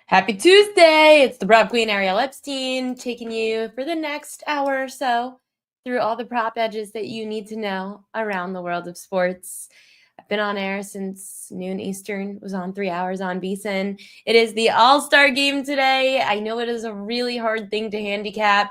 Happy Tuesday! It's the prop queen, Ariel Epstein, taking you for the next hour or so through all the prop edges that you need to know around the world of sports. I've been on air since noon Eastern, was on 3 hours on VSiN. It is the All-Star game today. I know it is a really hard thing to handicap,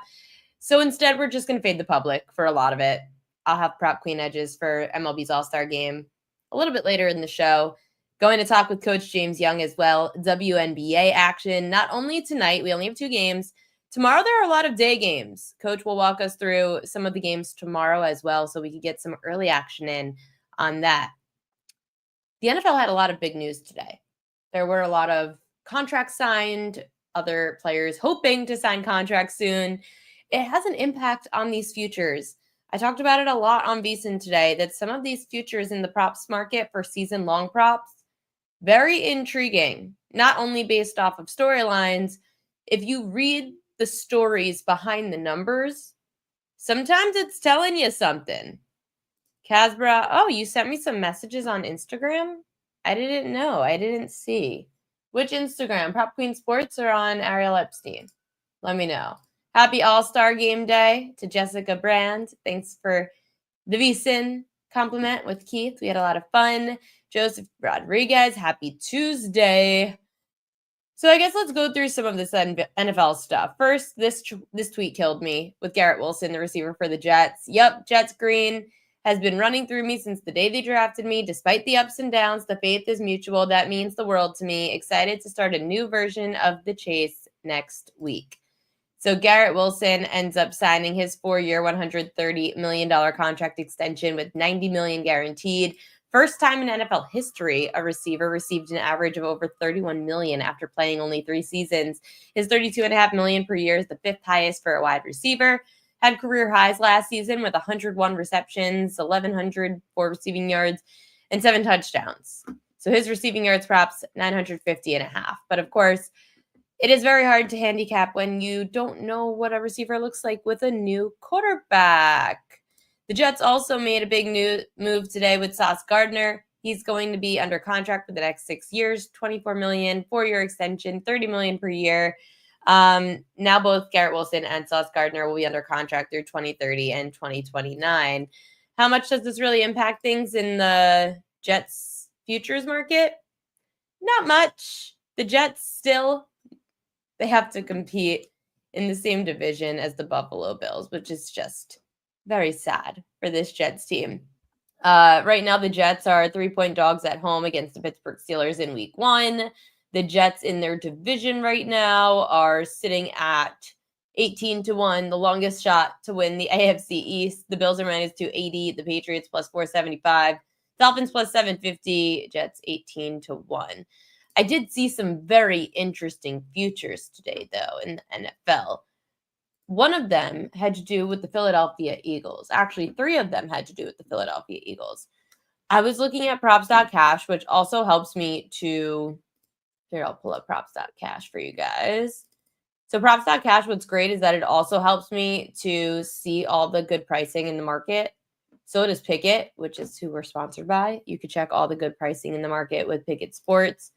so instead we're just going to fade the public for a lot of it. I'll have prop queen edges for MLB's All-Star game a little bit later in the show. Going to talk with Coach James Young as well. WNBA action, not only tonight, we only have 2 games. Tomorrow there are a lot of day games. Coach will walk us through some of the games tomorrow as well so we can get some early action in on that. The NFL had a lot of big news today. There were a lot of contracts signed, other players hoping to sign contracts soon. It has an impact on these futures. I talked about it a lot on VSiN today, that some of these futures in the props market for season-long props, very intriguing, not only based off of storylines. If you read the stories behind the numbers, sometimes it's telling you something. Casbra, oh, you sent me some messages on Instagram? I didn't know. I didn't see. Which Instagram? Prop Queen Sports or on Ariel Epstein? Let me know. Happy All-Star Game Day to Jessica Brand. Thanks for the VSiN compliment with Keith. We had a lot of fun. Joseph Rodriguez, happy Tuesday. So I guess let's go through some of this NFL stuff. First, this tweet killed me with Garrett Wilson, the receiver for the Jets. Yep, Jets green has been running through me since the day they drafted me. Despite the ups and downs, the faith is mutual. That means the world to me. Excited to start a new version of the chase next week. So Garrett Wilson ends up signing his 4-year, $130 million contract extension with $90 million guaranteed. First time in NFL history, a receiver received an average of over $31 million after playing only 3 seasons. His $32.5 million per year is the 5th highest for a wide receiver. Had career highs last season with 101 receptions, 1,104 receiving yards, and 7 touchdowns. So his receiving yards props 950.5. But of course, it is very hard to handicap when you don't know what a receiver looks like with a new quarterback. The Jets also made a big new move today with Sauce Gardner. He's going to be under contract for the next 6 years, $24 million, 4-year extension, $30 million per year. Now both Garrett Wilson and Sauce Gardner will be under contract through 2030 and 2029. How much does this really impact things in the Jets futures market? Not much. The Jets still, they have to compete in the same division as the Buffalo Bills, which is just very sad for this Jets team. Right now, the Jets are 3-point dogs at home against the Pittsburgh Steelers in week 1. The Jets in their division right now are sitting at 18-1, the longest shot to win the AFC East. The Bills are minus 280, the Patriots plus 475, Dolphins plus 750, Jets 18-1. I did see some very interesting futures today, though, in the NFL. One of them had to do with the Philadelphia Eagles. Actually, 3 of them had to do with the Philadelphia Eagles. I was looking at props.cash, which also helps me to... Here, I'll pull up props.cash for you guys. So props.cash, what's great is that it also helps me to see all the good pricing in the market. So does Pikkit, which is who we're sponsored by. You can check all the good pricing in the market with PikkitSports.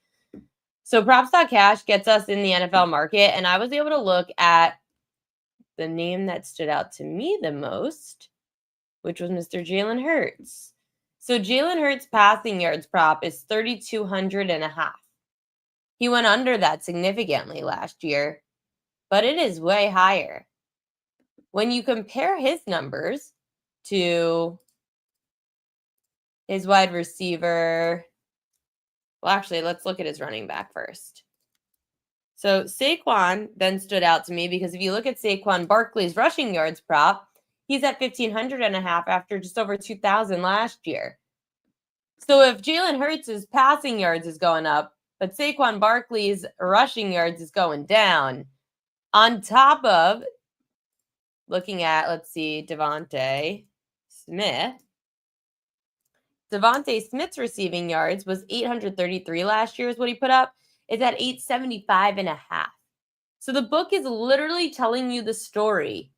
So props.cash gets us in the NFL market, and I was able to look at the name that stood out to me the most, which was Mr. Jalen Hurts. So Jalen Hurts' passing yards prop is 3,200.5. He went under that significantly last year, but it is way higher. When you compare his numbers to his wide receiver, well, actually, let's look at his running back first. So Saquon then stood out to me because if you look at Saquon Barkley's rushing yards prop, he's at 1,500.5 after just over 2,000 last year. So if Jalen Hurts' passing yards is going up, but Saquon Barkley's rushing yards is going down, on top of looking at, let's see, Devontae Smith's receiving yards was 833 last year is what he put up. It's at 875.5. So the book is literally telling you the story.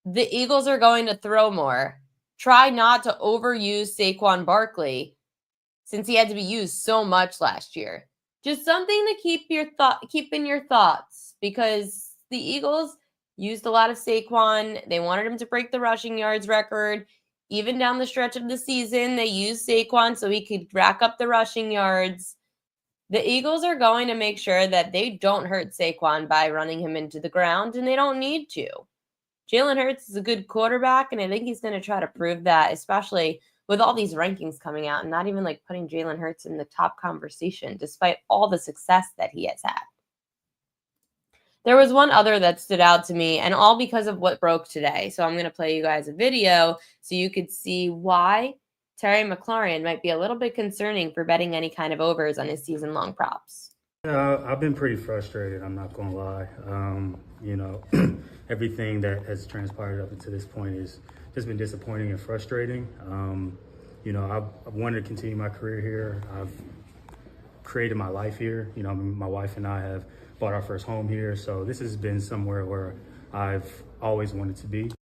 The Eagles are going to throw more. Try not to overuse Saquon Barkley since he had to be used so much last year. Just something to keep in your thoughts, because the Eagles used a lot of Saquon. They wanted him to break the rushing yards record. Even down the stretch of the season, they used Saquon so he could rack up the rushing yards. The Eagles are going to make sure that they don't hurt Saquon by running him into the ground, and they don't need to. Jalen Hurts is a good quarterback, and I think he's going to try to prove that, especially with all these rankings coming out and not even like putting Jalen Hurts in the top conversation, despite all the success that he has had. There was one other that stood out to me, and all because of what broke today. So I'm going to play you guys a video so you could see why Terry McLaurin might be a little bit concerning for betting any kind of overs on his season-long props. Yeah, I've been pretty frustrated, I'm not going to lie. Everything that has transpired up until this point has just been disappointing and frustrating. I've wanted to continue my career here. I've created my life here. My wife and I have bought our first home here. So this has been somewhere where I've always wanted to be.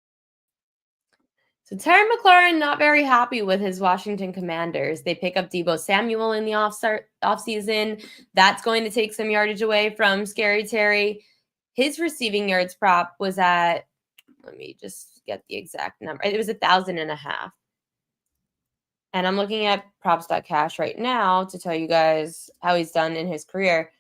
So Terry McLaurin not very happy with his Washington Commanders. They pick up Deebo Samuel in the offseason. That's going to take some yardage away from Scary Terry. His receiving yards prop was at, let me just get the exact number. It was 1,500. And I'm looking at props.cash right now to tell you guys how he's done in his career.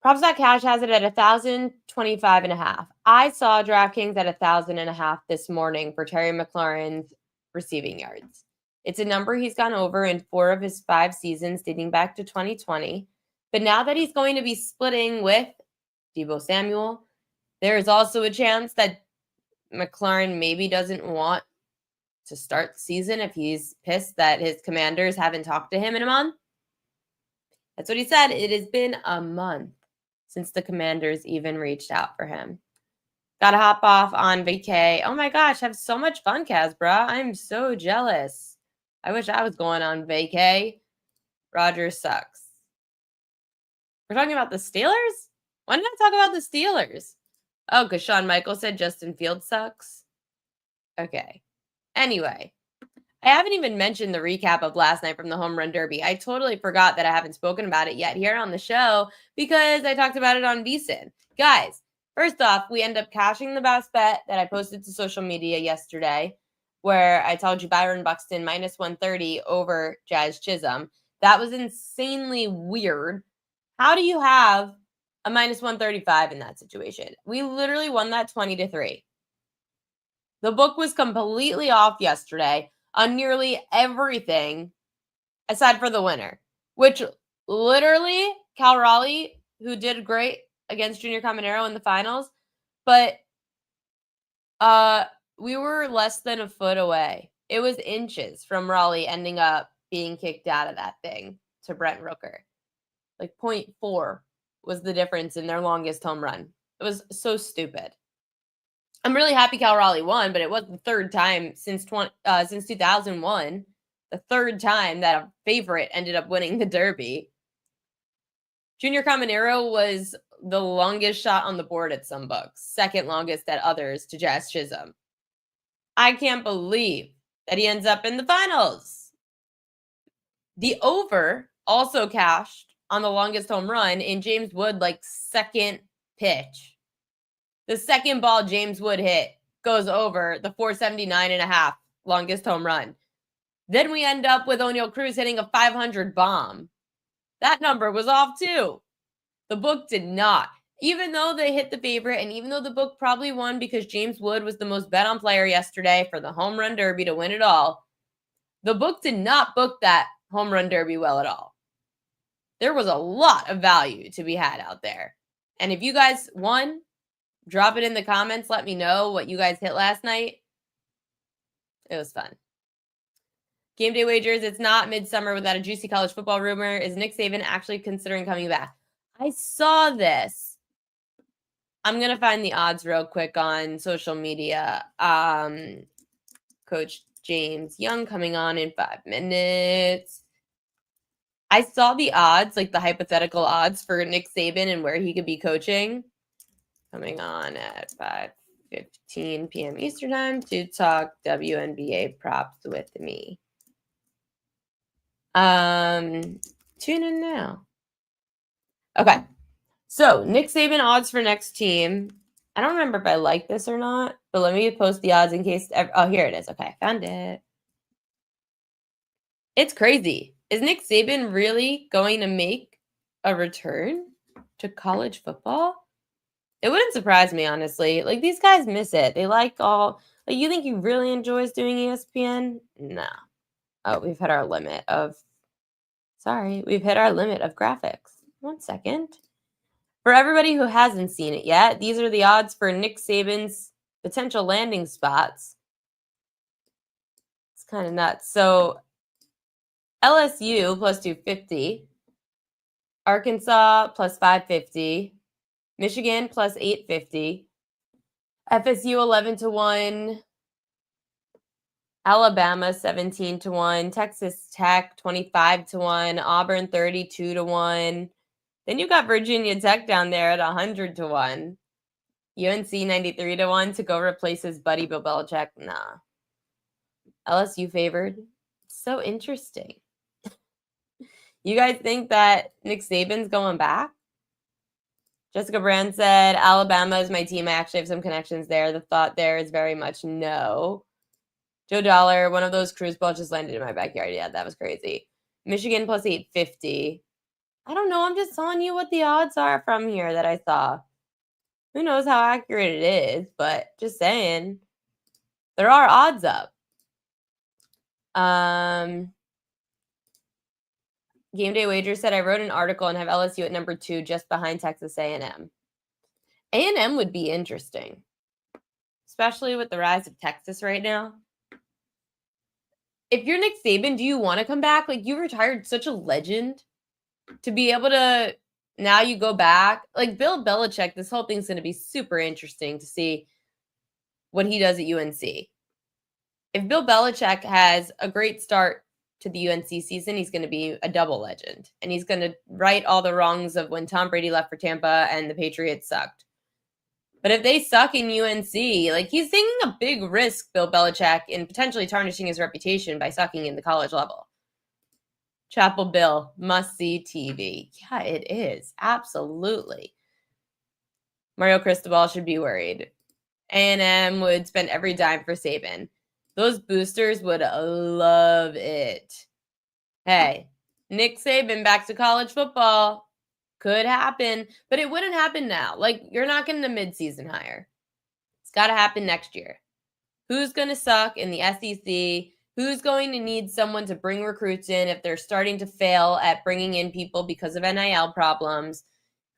Props.cash has it at 1,025.5. I saw DraftKings at 1,000.5 this morning for Terry McLaurin's receiving yards. It's a number he's gone over in 4 of his 5 seasons dating back to 2020. But now that he's going to be splitting with Deebo Samuel, there is also a chance that McLaurin maybe doesn't want to start the season if he's pissed that his Commanders haven't talked to him in a month. That's what he said. It has been a month since the Commanders even reached out for him. Gotta hop off on vacay. Oh my gosh, have so much fun, Kaz, bruh. I'm so jealous. I wish I was going on vacay. Rodgers sucks. We're talking about the Steelers? When did I talk about the Steelers? Oh, because Shawn Michaels said Justin Fields sucks. Okay. Anyway, I haven't even mentioned the recap of last night from the Home Run Derby. I totally forgot that I haven't spoken about it yet here on the show because I talked about it on VSiN. Guys, first off, we end up cashing the best bet that I posted to social media yesterday, where I told you Byron Buxton minus 130 over Jazz Chisholm. That was insanely weird. How do you have a minus 135 in that situation? We literally won that 20-3. The book was completely off yesterday on nearly everything aside for the winner, which literally Cal Raleigh, who did great against Junior Caminero in the finals, but we were less than a foot away. It was inches from Raleigh ending up being kicked out of that thing to Brent Rooker. Like 0.4 was the difference in their longest home run. It was so stupid. I'm really happy Cal Raleigh won, but it was the third time since 2001, the third time that a favorite ended up winning the Derby. Junior Caminero was the longest shot on the board at some books, second longest at others to Jazz Chisholm. I can't believe that he ends up in the finals. The over also cashed on the longest home run in James Wood, second pitch. The second ball James Wood hit goes over the 479.5 longest home run. Then we end up with O'Neal Cruz hitting a 500 bomb. That number was off too. The book did not. Even though they hit the favorite, and even though the book probably won because James Wood was the most bet on player yesterday for the Home Run Derby to win it all, the book did not book that Home Run Derby well at all. There was a lot of value to be had out there. And if you guys won, drop it in the comments. Let me know what you guys hit last night. It was fun. Game day wagers. It's not midsummer without a juicy college football rumor. Is Nick Saban actually considering coming back? I saw this. I'm going to find the odds real quick on social media. Coach James Young coming on in 5 minutes. I saw the odds, the hypothetical odds for Nick Saban and where he could be coaching. Coming on at 5:15 p.m. Eastern Time to talk WNBA props with me. Tune in now. Okay. So, Nick Saban odds for next team. I don't remember if I like this or not, but let me post the odds in case. Oh, here it is. Okay, found it. It's crazy. Is Nick Saban really going to make a return to college football? It wouldn't surprise me, honestly. Like, these guys miss it. They like all. Like, you think he really enjoys doing ESPN? No. Oh, we've hit our limit of. Sorry, we've hit our limit of graphics. 1 second. For everybody who hasn't seen it yet, these are the odds for Nick Saban's potential landing spots. It's kind of nuts. So LSU plus 250, Arkansas plus 550, Michigan plus 850, FSU 11-1, Alabama 17-1, Texas Tech 25-1, Auburn 32-1. Then you got Virginia Tech down there at 100-1. UNC 93-1 to go replace his buddy Bill Belichick. Nah. LSU favored. So interesting. You guys think that Nick Saban's going back? Jessica Brand said, Alabama is my team. I actually have some connections there. The thought there is very much no. Joe Dollar, one of those cruise balls just landed in my backyard. Yeah, that was crazy. Michigan plus 850. I don't know. I'm just telling you what the odds are from here that I saw. Who knows how accurate it is, but just saying. There are odds up. Game Day Wager said, I wrote an article and have LSU at number 2 just behind Texas A&M. A&M would be interesting, especially with the rise of Texas right now. If you're Nick Saban, do you want to come back? Like, you retired such a legend to be able to now you go back. Like, Bill Belichick, this whole thing's going to be super interesting to see what he does at UNC. If Bill Belichick has a great start to the UNC season, he's going to be a double legend. And he's going to right all the wrongs of when Tom Brady left for Tampa and the Patriots sucked. But if they suck in UNC, like, he's taking a big risk, Bill Belichick, in potentially tarnishing his reputation by sucking in the college level. Chapel Bill, must-see TV. Yeah, it is. Absolutely. Mario Cristobal should be worried. A&M would spend every dime for Saban. Those boosters would love it. Hey, Nick Saban back to college football. Could happen, but it wouldn't happen now. Like, you're not getting a midseason hire. It's got to happen next year. Who's going to suck in the SEC? Who's going to need someone to bring recruits in if they're starting to fail at bringing in people because of NIL problems?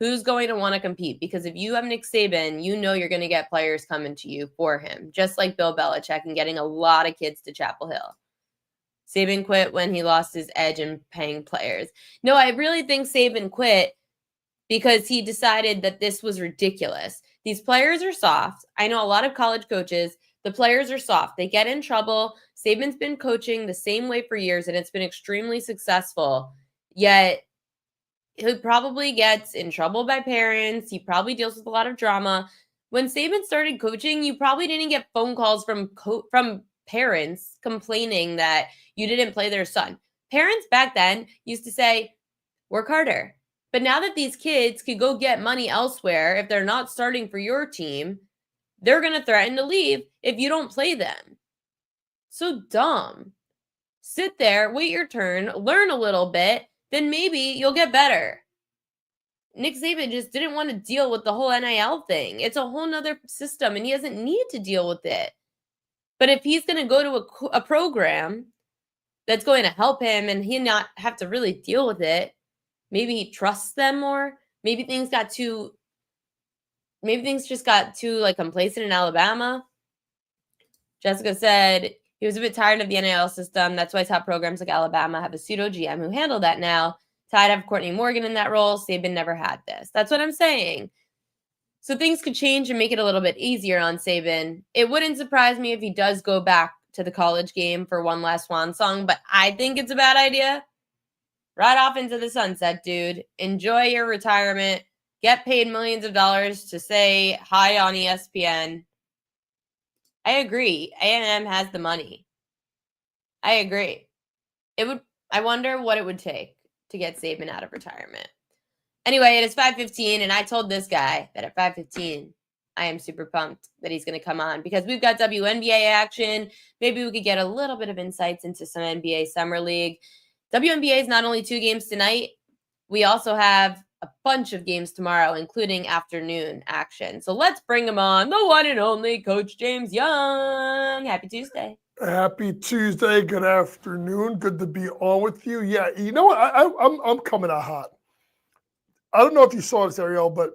Who's going to want to compete? Because if you have Nick Saban, you know you're going to get players coming to you for him, just like Bill Belichick and getting a lot of kids to Chapel Hill. Saban quit when he lost his edge in paying players. No, I really think Saban quit because he decided that this was ridiculous. These players are soft. I know a lot of college coaches, the players are soft. They get in trouble. Saban's been coaching the same way for years, and it's been extremely successful. Yet, he probably gets in trouble by parents. He probably deals with a lot of drama. When Saban started coaching, you probably didn't get phone calls from parents complaining that you didn't play their son. Parents back then used to say, work harder. But now that these kids could go get money elsewhere, if they're not starting for your team, they're going to threaten to leave if you don't play them. So dumb. Sit there, wait your turn, learn a little bit, then maybe you'll get better. Nick Saban just didn't want to deal with the whole NIL thing. It's a whole nother system, and he doesn't need to deal with it. But if he's going to go to a program that's going to help him and he not have to really deal with it, maybe he trusts them more. Maybe things just got too like complacent in Alabama. Jessica said he was a bit tired of the NIL system. That's why top programs like Alabama have a pseudo GM who handle that now. Tied to have Courtney Morgan in that role. Saban never had this. That's what I'm saying. So things could change and make it a little bit easier on Saban. It wouldn't surprise me if he does go back to the college game for one last swan song, but I think it's a bad idea. Right off into the sunset, dude. Enjoy your retirement. Get paid millions of dollars to say hi on ESPN. I agree. A&M has the money. I agree. I wonder what it would take. to get Saban out of retirement. Anyway, it is 5:15, and I told this guy that at 5:15, I am super pumped that he's going to come on because we've got WNBA action. Maybe we could get a little bit of insights into some NBA Summer League. WNBA is not only 2 games tonight, we also have a bunch of games tomorrow, including afternoon action. So let's bring him on, the one and only Coach James Young. Happy Tuesday. Happy Tuesday. Good afternoon. Good to be on with you. Yeah, you know what? I'm coming out hot. I don't know if you saw this, Ariel, but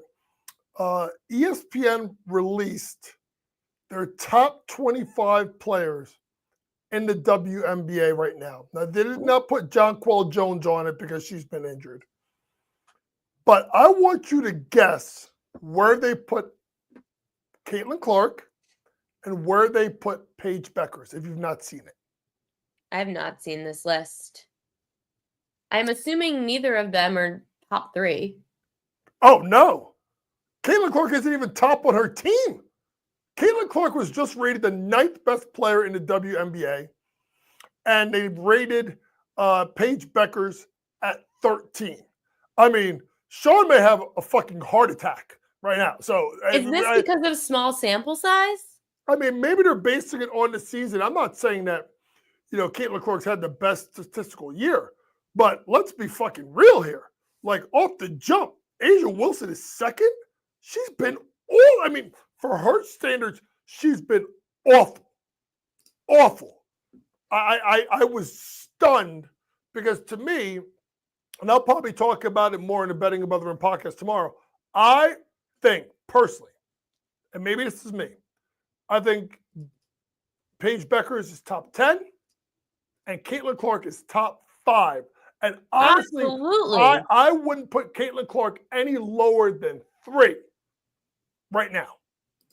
ESPN released their top 25 players in the WNBA right now. Now, they did not put Jonquel Jones on it because she's been injured. But I want you to guess where they put Caitlin Clark and where they put Paige Beckers, if you've not seen it. I have not seen this list. I'm assuming neither of them are top 3. Oh, no. Caitlin Clark isn't even top on her team. Caitlin Clark was just rated the 9th best player in the WNBA, and they rated Paige Beckers at 13. I mean, Sean may have a fucking heart attack right now. So is this because of small sample size? I mean, maybe they're basing it on the season. I'm not saying that, Caitlin Clark's had the best statistical year, but let's be fucking real here. Like, off the jump, Asia Wilson is second. She's been for her standards, she's been awful. Awful. I was stunned because to me, and I'll probably talk about it more in the Betting Above the Rim podcast tomorrow, I think personally, and maybe this is me, I think Paige Beckers is top 10 and Caitlin Clark is top 5. And honestly, absolutely, I wouldn't put Caitlin Clark any lower than 3 right now.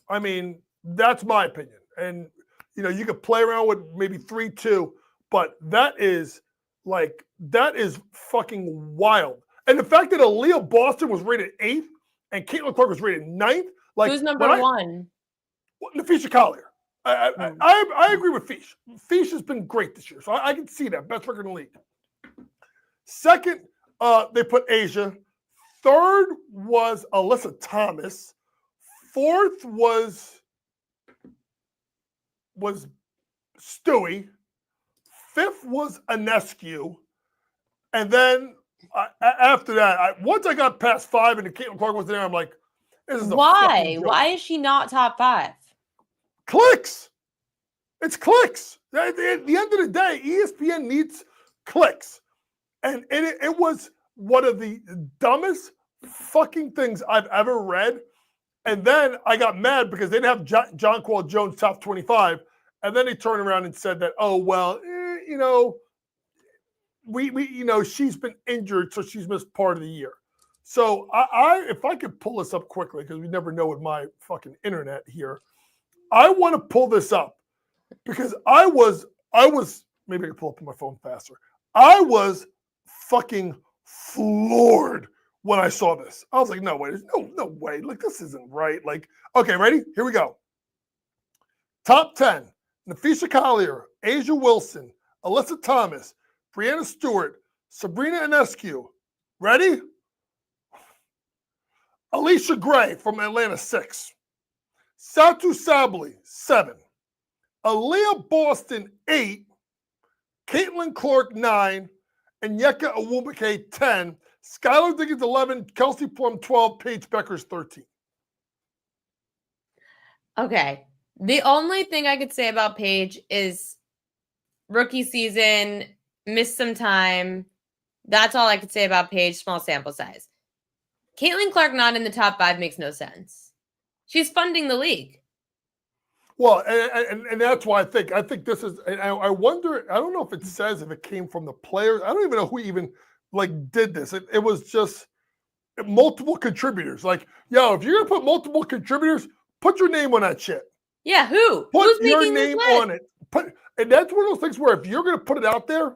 I mean, that's my opinion. And, you could play around with maybe 3-2, but that is fucking wild. And the fact that Aaliyah Boston was rated 8th and Caitlin Clark was rated 9th. Like, who's number 1? Nafisha Collier. I agree with Fish. Fish has been great this year, so I can see that. Best record in the league. Second, they put Asia. Third was Alyssa Thomas. Fourth was Stewie. Fifth was Anescu. And then after that, once I got past 5 and the Caitlin Clark was there, I'm like, this is why? Why is she not top 5? Clicks. It's clicks. At the end of the day, ESPN needs clicks. And it was one of the dumbest fucking things I've ever read. And then I got mad because they didn't have Jonquel Jones top 25. And then they turned around and said that, oh, well, she's been injured, so she's missed part of the year. So if I could pull this up quickly, because we never know with my fucking internet here, I want to pull this up because I was maybe I can pull up on my phone faster. I was fucking floored when I saw this. I was like, no way, there's no way. Like, this isn't right. Like, okay, ready? Here we go. Top 10, Nafisha Collier, Asia Wilson, Alyssa Thomas, Brianna Stewart, Sabrina Ionescu. Ready? Alicia Gray from Atlanta, 6. Satu Sabli, 7. Aaliyah Boston, 8. Caitlin Clark, 9. And Yeka Awubike, 10. Skylar Diggins, 11. Kelsey Plum, 12. Paige Beckers, 13. Okay. The only thing I could say about Paige is rookie season, missed some time. That's all I could say about Paige, small sample size. Caitlin Clark not in the top 5 makes no sense. She's funding the league. Well, and that's why I think this is, and I wonder, I don't know if it says if it came from the players. I don't even know who even did this. It was just multiple contributors. Like, yo, if you're going to put multiple contributors, put your name on that shit. Yeah, who? Who's your name on it. And that's one of those things where if you're going to put it out there,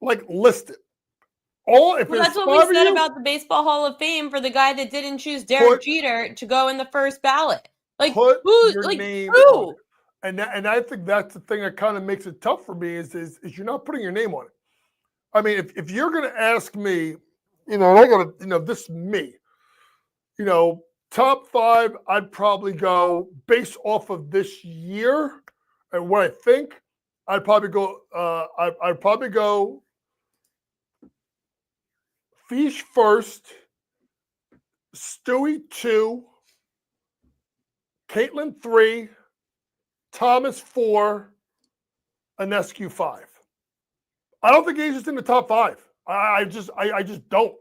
list it. That's what we said about the Baseball Hall of Fame for the guy that didn't choose Derek Jeter to go in the first ballot. Put your name on it. And I think that's the thing that kind of makes it tough for me is you're not putting your name on it. I mean, if you're going to ask me, and I got to, this is me, top 5, I'd probably go based off of this year and what I think. I'd probably go. I'd probably go Fish first, Stewie 2, Caitlin 3, Thomas 4, Anescu 5. I don't think Asia's in the top 5. I just don't.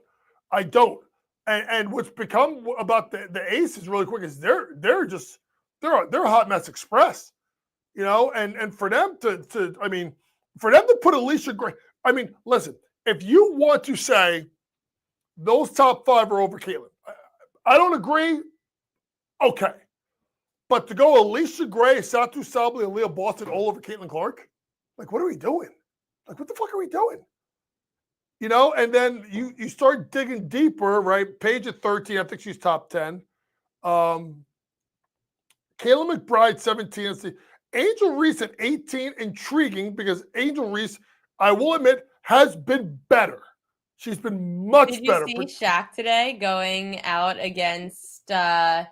I don't. And what's become about the aces really quick is they're a hot mess express, and for them to put Alicia Gray. I mean, listen, if you want to say those top 5 are over Caitlin, I don't agree. Okay. But to go Alicia Gray, Satu Sabli, and Leah Boston all over Caitlin Clark, like, what are we doing? Like, what the fuck are we doing? And then you start digging deeper, right? Paige at 13, I think she's top 10. Kayla McBride, 17. Angel Reese at 18, intriguing because Angel Reese, I will admit, has been better. She's been much better. Did you see Shaq today going out against RG3?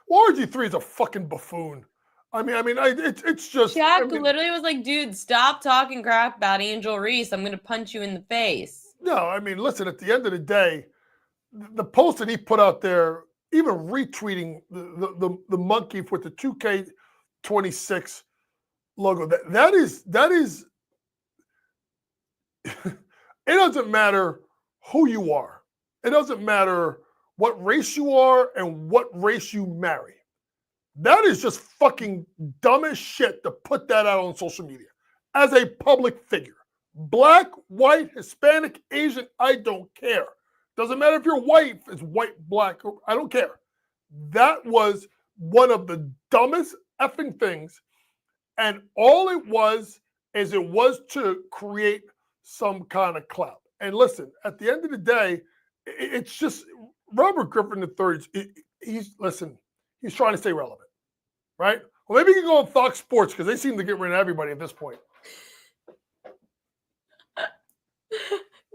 Well, RG3 is a fucking buffoon. It's just Shaq literally was like, dude, stop talking crap about Angel Reese. I'm gonna punch you in the face. No, listen, at the end of the day, the post that he put out there, even retweeting the monkey with the 2K26 logo, that is it doesn't matter who you are. It doesn't matter what race you are and what race you marry. That is just fucking dumb as shit to put that out on social media as a public figure. Black, white, Hispanic, Asian, I don't care. Doesn't matter if your wife is white, black, I don't care. That was one of the dumbest effing things. And all it was is it was to create some kind of clout. And listen, at the end of the day, it's just Robert Griffin III. He's trying to stay relevant. Right? Well, maybe you can go on Fox Sports because they seem to get rid of everybody at this point.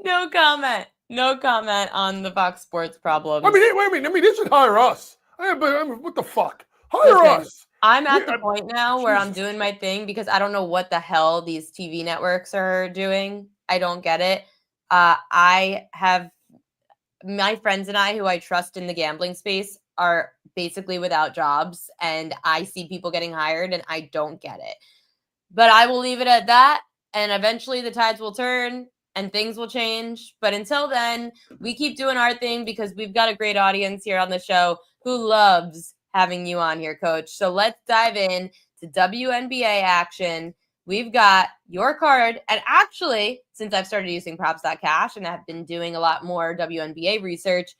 No comment. No comment on the Fox Sports problem. They should hire us. What the fuck? Hire us. I'm at the point now where I'm doing my thing because I don't know what the hell these TV networks are doing. I don't get it. I have my friends and I, who I trust in the gambling space, are basically without jobs, and I see people getting hired and I don't get it. But I will leave it at that, and eventually the tides will turn and things will change. But until then, we keep doing our thing because we've got a great audience here on the show who loves having you on here, Coach. So let's dive in to WNBA action. We've got your card, and actually, since I've started using props.cash and I've been doing a lot more WNBA research,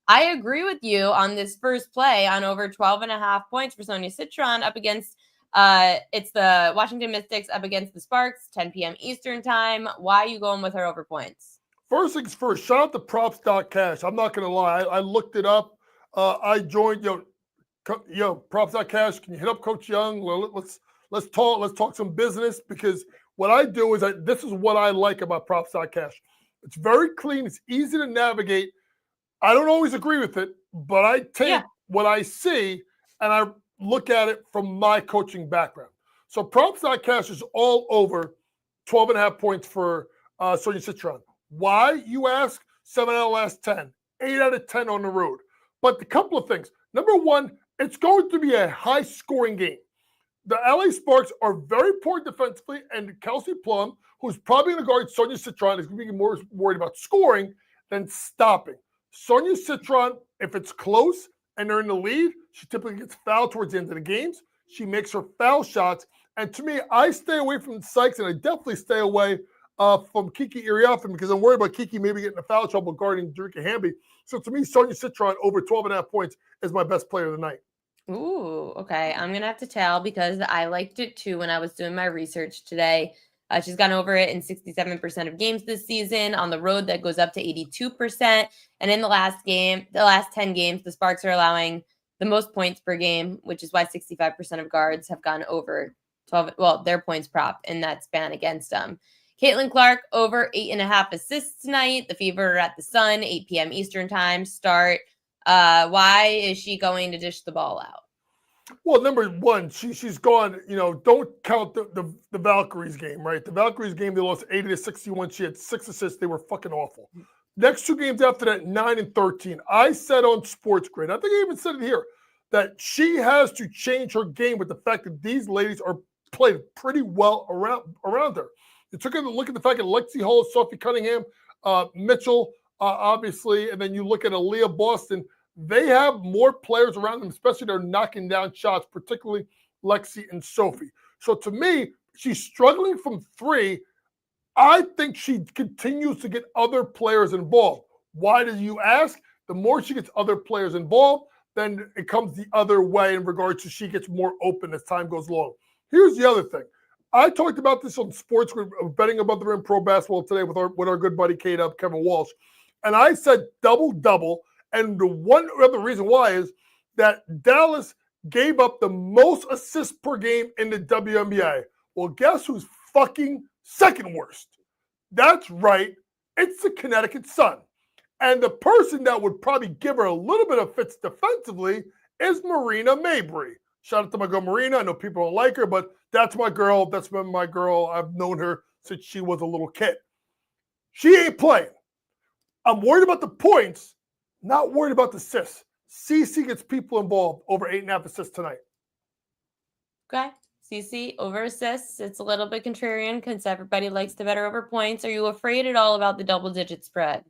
I agree with you on this first play on over 12.5 points for Sonia Citron up against, it's the Washington Mystics up against the Sparks, 10 p.m. Eastern time. Why are you going with her over points? First things first, shout out to props.cash. I'm not going to lie. I looked it up. I joined, props.cash. Can you hit up Coach Young? Let's talk some business, because what I do is this is what I like about props.cash. It's very clean. It's easy to navigate. I don't always agree with it, but I take what I see and I look at it from my coaching background. So props.cash is all over 12.5 points for Sonia Citron. Why, you ask? 7 out of the last 10, 8 out of 10 on the road. But a couple of things. Number one, it's going to be a high-scoring game. The LA Sparks are very poor defensively, and Kelsey Plum, who's probably going to guard Sonia Citron, is going to be more worried about scoring than stopping. Sonia Citron, if it's close and they're in the lead, she typically gets fouled towards the end of the games. She makes her foul shots. And to me, I stay away from Sykes, and I definitely stay away from Kiki Iriafen, because I'm worried about Kiki maybe getting a foul trouble guarding Jerika Hamby. So to me, Sonia Citron over 12.5 points is my best player of the night. Ooh, okay. I'm going to have to tell, because I liked it too when I was doing my research today. She's gone over it in 67% of games this season. On the road, that goes up to 82%. And in the last 10 games, the Sparks are allowing the most points per game, which is why 65% of guards have gone over 12, well, their points prop in that span against them. Caitlin Clark over 8.5 assists tonight. The Fever are at the Sun, 8 p.m. Eastern time start. Why is she going to dish the ball out? Well, number one, she's gone. Don't count the Valkyries game, right? The Valkyries game, they lost 80-61. She had 6 assists. They were fucking awful. Next 2 games after that, 9 and 13. I said on Sports Grid, I think I even said it here, that she has to change her game with the fact that these ladies are played pretty well around her. You took a look at the fact that Lexi Hull, Sophie Cunningham, Mitchell, obviously, and then you look at Aaliyah Boston. They have more players around them, especially they're knocking down shots, particularly Lexi and Sophie. So to me, she's struggling from 3. I think she continues to get other players involved. Why do you ask? The more she gets other players involved, then it comes the other way in regards to she gets more open as time goes along. Here's the other thing. I talked about this on Sports Grid, betting above the rim pro basketball today with our good buddy Kevin Walsh. And I said double-double. And the one other reason why is that Dallas gave up the most assists per game in the WNBA. Well, guess who's fucking second worst? That's right. It's the Connecticut Sun. And the person that would probably give her a little bit of fits defensively is Marina Mabry. Shout out to my girl Marina. I know people don't like her, but that's my girl. That's been my girl. I've known her since she was a little kid. She ain't playing. I'm worried about the points, not worried about the assists. CC gets people involved over 8.5 assists tonight. Okay. CC over assists. It's a little bit contrarian because everybody likes to better over points. Are you afraid at all about the double-digit spread?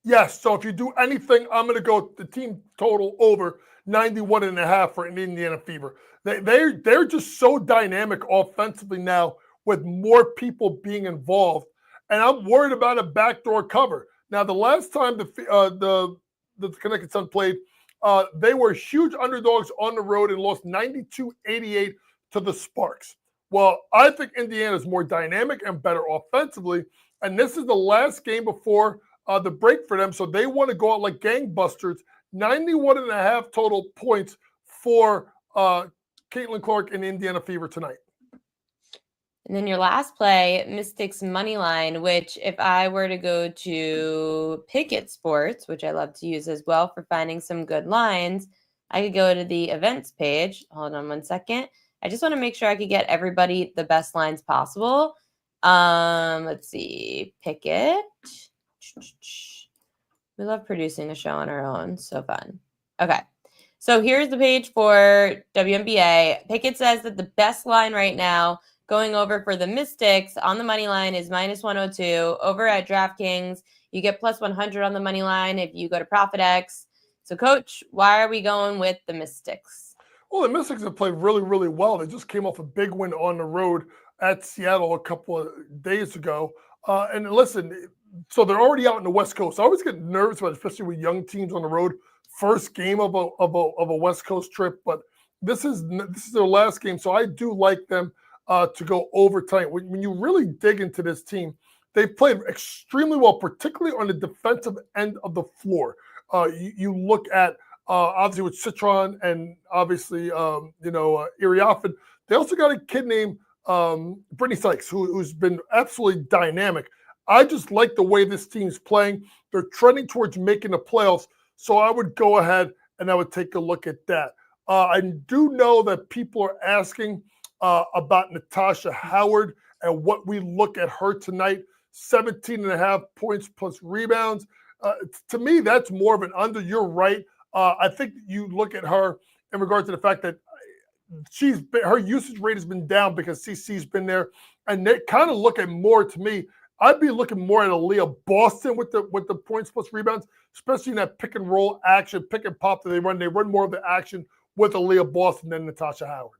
Yes. So if you do anything, I'm going to go the team total over 91.5 for an Indiana Fever. They're just so dynamic offensively now with more people being involved. And I'm worried about a backdoor cover. Now, the last time the Connecticut Sun played, they were huge underdogs on the road and lost 92-88 to the Sparks. Well, I think Indiana is more dynamic and better offensively. And this is the last game before the break for them. So they want to go out like gangbusters. 91.5 total points for Caitlin Clark and Indiana Fever tonight. And then your last play, Mystics money line, which if I were to go to PikkitSports, which I love to use as well for finding some good lines, I could go to the events page. Hold on one second. I just want to make sure I could get everybody the best lines possible. Let's see. Pickett. We love producing a show on our own. So fun. Okay. So here's the page for WNBA. Pickett says that the best line right now going over for the Mystics on the money line is -102. Over at DraftKings, you get +100 on the money line if you go to ProfitX. So, Coach, why are we going with the Mystics? Well, the Mystics have played really, really well. They just came off a big win on the road at Seattle a couple of days ago. And listen, so they're already out in the West Coast. I always get nervous about it, especially with young teams on the road. First game of a West Coast trip, but this is their last game, so I do like them to go over tonight. When you really dig into this team, they played extremely well, particularly on the defensive end of the floor. You look at obviously with Citron and obviously Iriafen. They also got a kid named Brittany Sykes who's been absolutely dynamic. I just like the way this team's playing. They're trending towards making the playoffs, so I would go ahead and I would take a look at that. I do know that people are asking about Natasha Howard and what we look at her tonight. 17.5 points plus rebounds. To me, that's more of an under. You're right. I think you look at her in regard to the fact that her usage rate has been down because CC's been there, and they kind of look at more to me. I'd be looking more at Aaliyah Boston with the points plus rebounds, especially in that pick and roll action, pick and pop that they run. They run more of the action with Aaliyah Boston than Natasha Howard.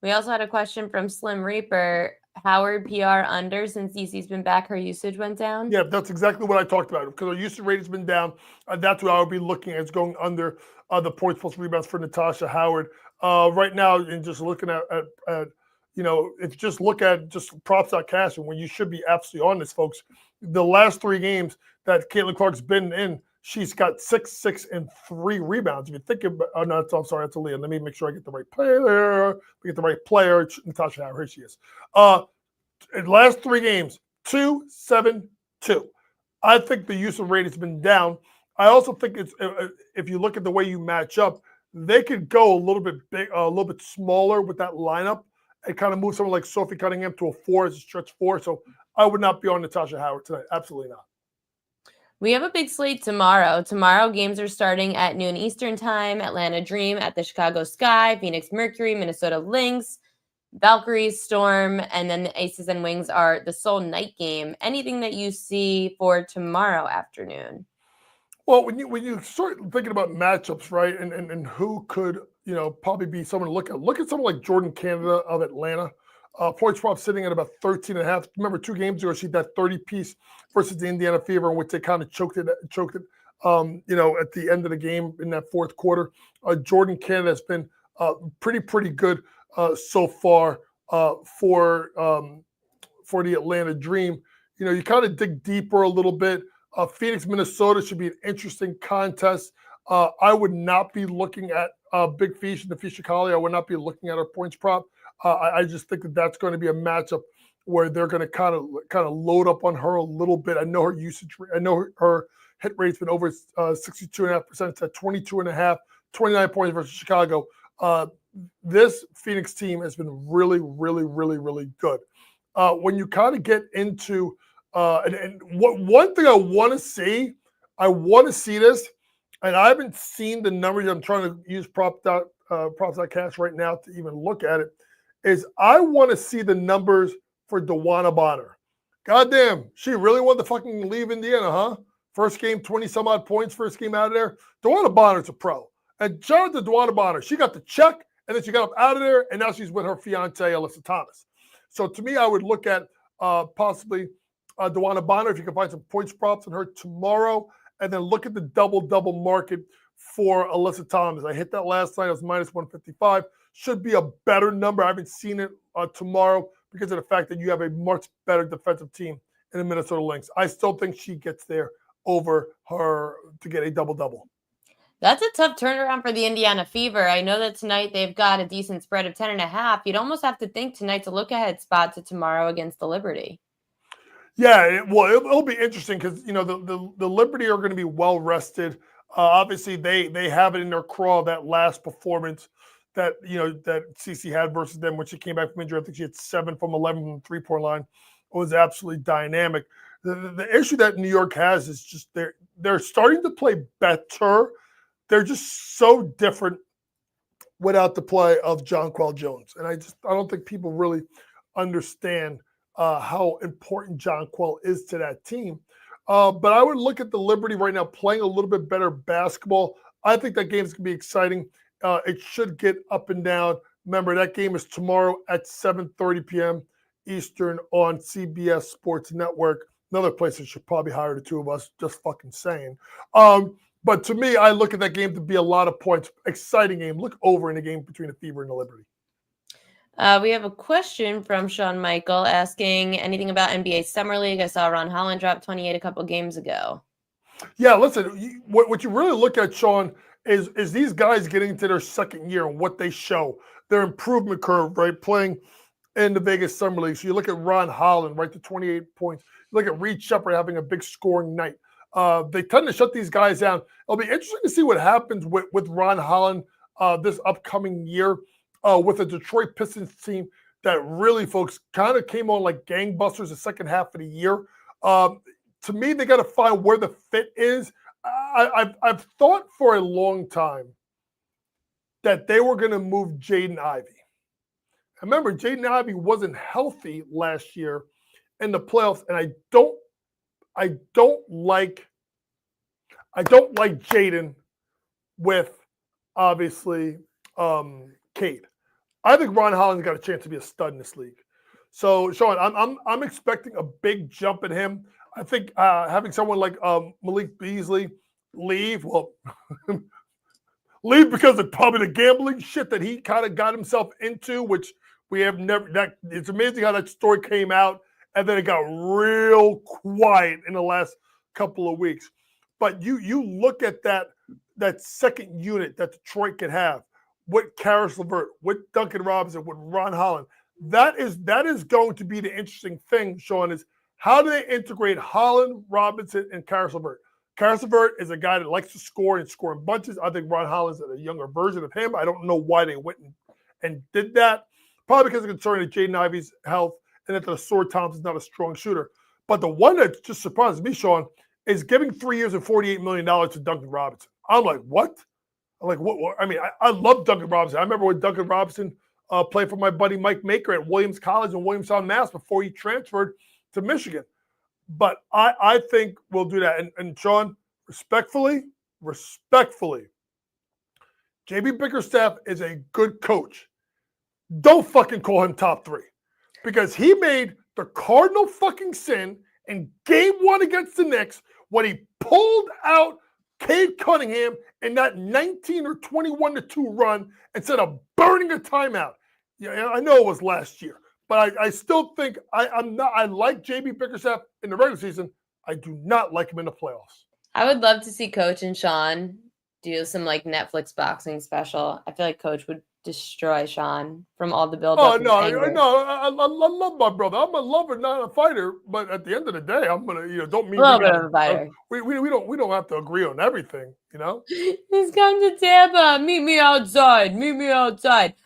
We also had a question from Slim Reaper. Howard PR under since CC's been back, her usage went down? Yeah, that's exactly what I talked about. Because her usage rate has been down. That's what I would be looking at, is going under the points plus rebounds for Natasha Howard. Right now, and just looking at if you just look at just props.cash, and when you should be absolutely on this, folks, the last 3 games that Caitlin Clark's been in, She's got 6, and 3 rebounds. If you think about, oh no, I'm sorry, that's Aaliyah. Let me make sure I get the right player. We get the right player. Natasha Howard, here she is. In the last 3 games, 2, 7, 2. I think the usage rate has been down. I also think it's if you look at the way you match up, they could go a little bit big, a little bit smaller with that lineup and kind of move someone like Sophie Cunningham to a 4 as a stretch 4. So I would not be on Natasha Howard tonight. Absolutely not. We have a big slate tomorrow. Tomorrow, games are starting at noon Eastern time. Atlanta Dream at the Chicago Sky, Phoenix Mercury, Minnesota Lynx, Valkyries Storm, and then the Aces and Wings are the sole night game. Anything that you see for tomorrow afternoon? Well, when you start thinking about matchups, right, and who could probably be someone to look at someone like Jordan Canada of Atlanta. Points prop sitting at about 13.5. Remember 2 games ago, she had that 30-piece versus the Indiana Fever, in which they kind of choked it, at the end of the game in that fourth quarter. Jordan Canada has been pretty good so far for the Atlanta Dream. You kind of dig deeper a little bit. Phoenix, Minnesota should be an interesting contest. I would not be looking at Big Fish and the Fish Chicago. I would not be looking at our points prop. I just think that that's going to be a matchup where they're going to kind of load up on her a little bit. I know her usage. I know her hit rate's been over 62.5%. It's at 22.5, 29 points versus Chicago. This Phoenix team has been really good. When you kind of get into one thing I want to see this, and I haven't seen the numbers. I'm trying to use props.cash right now to even look at it. Is I want to see the numbers for DeWanna Bonner. Goddamn, she really wanted to fucking leave Indiana, huh? First game, 20-some odd points, first game out of there. DeWanna Bonner's a pro. And shout out to DeWanna Bonner. She got the check, and then she got up out of there, and now she's with her fiance, Alyssa Thomas. So to me, I would look at possibly DeWanna Bonner, if you can find some points props on her tomorrow, and then look at the double market for Alyssa Thomas. I hit that last night. It was minus 155. Should be a better number. I haven't seen it tomorrow because of the fact that you have a much better defensive team in the Minnesota Lynx. I still think she gets there over her to get a double-double. That's a tough turnaround for the Indiana Fever. I know that tonight they've got a decent spread of 10.5. You'd almost have to think tonight's a look-ahead spot to tomorrow against the Liberty. Yeah, it'll be interesting because the Liberty are going to be well rested. Obviously, they have it in their craw, that last performance that CC had versus them when she came back from injury. I think she had 7 from 11 from the 3-point line. It was absolutely dynamic. The issue that New York has is just they're starting to play better. They're just so different without the play of Jonquel Jones, and I don't think people really understand how important Jonquel is to that team. But I would look at the Liberty right now playing a little bit better basketball. I think that game is going to be exciting. It should get up and down. Remember, that game is tomorrow at 7:30 p.m. Eastern on CBS Sports Network. Another place that should probably hire the 2 of us, just fucking saying. But to me, I look at that game to be a lot of points. Exciting game. Look over in the game between the Fever and the Liberty. We have a question from Sean Michael asking anything about NBA Summer League. I saw Ron Holland drop 28 a couple games ago. Yeah, listen, what you really look at, Sean, is these guys getting into their second year and what they show, their improvement curve, right, playing in the Vegas Summer League. So you look at Ron Holland, right, to 28 points. You look at Reed Shepherd having a big scoring night. They tend to shut these guys down. It'll be interesting to see what happens with Ron Holland this upcoming year with the Detroit Pistons team that really, folks, kind of came on like gangbusters the second half of the year. To me, they got to find where the fit is. I've thought for a long time that they were going to move Jaden Ivey. Remember, Jaden Ivey wasn't healthy last year in the playoffs, and I don't like Jaden with obviously Cade. I think Ron Holland's got a chance to be a stud in this league. So, Sean, I'm expecting a big jump in him. I think having someone like Malik Beasley leave because of probably the gambling shit that he kind of got himself into, which we have never. It's amazing how that story came out, and then it got real quiet in the last couple of weeks. But you look at that second unit that Detroit could have with Karis LeVert, with Duncan Robinson, with Ron Holland. That is going to be the interesting thing, Sean, is how do they integrate Holland, Robinson, and Karis LeVert? Karis LeVert is a guy that likes to score and score in bunches. I think Ron Holland's a younger version of him. I don't know why they went and did that. Probably because of concern of Jaden Ivey's health and that the Sword Thompson's not a strong shooter. But the one that just surprises me, Sean, is giving 3 years and $48 million to Duncan Robinson. I'm like, what? I'm like, what? I mean, I love Duncan Robinson. I remember when Duncan Robinson played for my buddy Mike Maker at Williams College in Williamstown, Mass. before he transferred to Michigan. But I think we'll do that. And Sean, respectfully, JB Bickerstaff is a good coach. Don't fucking call him top 3 because he made the cardinal fucking sin in game 1 against the Knicks when he pulled out Cade Cunningham in that 19 or 21-2 run instead of burning a timeout. Yeah, I know it was last year, but I still think I like JB Bickerstaff in the regular season. I do not like him in the playoffs. I would love to see Coach and Sean do some like Netflix boxing special. I feel like Coach would destroy Sean from all the build up. Oh no, I love my brother. I'm a lover, not a fighter. But at the end of the day, I'm gonna, don't mean a little bit of a fighter. We don't have to agree on everything, He's come to Tampa. Meet me outside.